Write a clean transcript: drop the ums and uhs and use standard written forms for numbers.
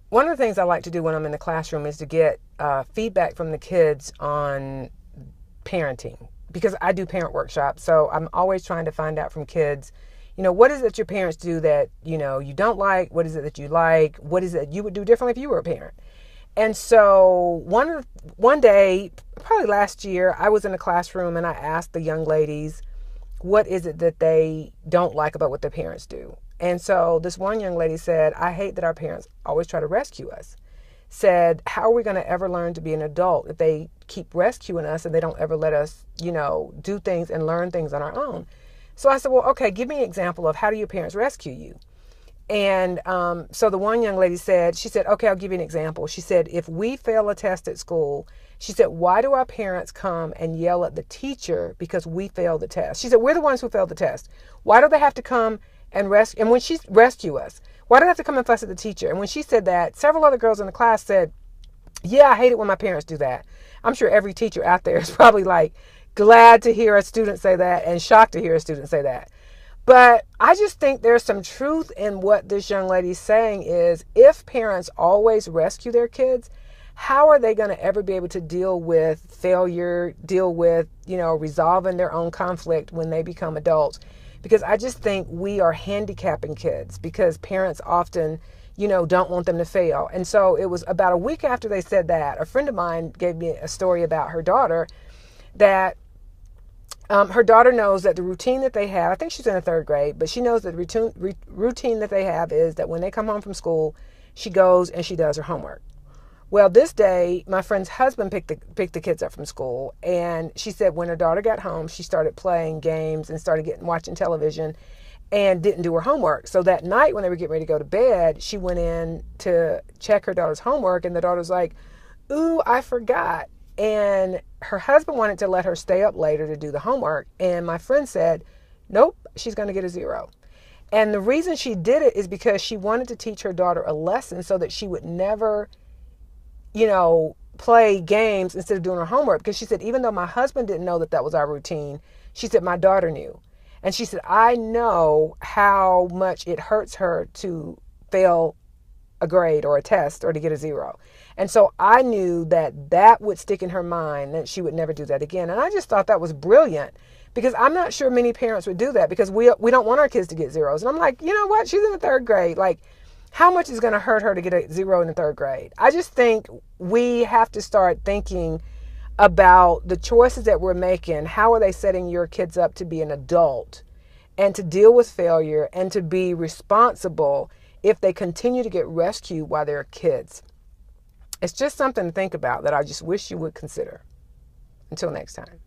one of the things I like to do when I'm in the classroom is to get feedback from the kids on parenting, because I do parent workshops. So I'm always trying to find out from kids, what is it that your parents do that, you don't like? What is it that you like? What is it you would do differently if you were a parent? And so one day, probably last year, I was in a classroom and I asked the young ladies, what is it that they don't like about what their parents do? And so this one young lady said, I hate that our parents always try to rescue us. Said, how are we going to ever learn to be an adult if they keep rescuing us and they don't ever let us, do things and learn things on our own? So I said, well, okay, give me an example of how do your parents rescue you? And so the one young lady said, she said, okay, I'll give you an example. She said, if we fail a test at school, she said, why do our parents come and yell at the teacher because we failed the test? She said, we're the ones who failed the test. Why do they have to come and rescue? And when she rescue us, why do they have to come and fuss at the teacher? And when she said that, several other girls in the class said, yeah, I hate it when my parents do that. I'm sure every teacher out there is probably like glad to hear a student say that and shocked to hear a student say that. But I just think there's some truth in what this young lady's saying is if parents always rescue their kids, how are they going to ever be able to deal with failure, deal with, resolving their own conflict when they become adults? Because I just think we are handicapping kids because parents often, don't want them to fail. And so it was about a week after they said that, a friend of mine gave me a story about her daughter that her daughter knows that the routine that they have, I think she's in the third grade, but she knows that the routine that they have is that when they come home from school, she goes and she does her homework. Well, this day, my friend's husband picked the kids up from school, and she said when her daughter got home, she started playing games and started watching television and didn't do her homework. So that night when they were getting ready to go to bed, she went in to check her daughter's homework, and the daughter's like, ooh, I forgot. And her husband wanted to let her stay up later to do the homework. And my friend said, nope, she's going to get a 0. And the reason she did it is because she wanted to teach her daughter a lesson so that she would never, play games instead of doing her homework. Because she said, even though my husband didn't know that that was our routine, she said, my daughter knew. And she said, I know how much it hurts her to fail a grade or a test or to get a 0. And so I knew that would stick in her mind, that she would never do that again. And I just thought that was brilliant because I'm not sure many parents would do that because we don't want our kids to get zeros. And I'm like, you know what? She's in the third grade. Like, how much is going to hurt her to get a 0 in the third grade? I just think we have to start thinking about the choices that we're making. How are they setting your kids up to be an adult and to deal with failure and to be responsible if they continue to get rescued while they're kids? It's just something to think about that I just wish you would consider. Until next time.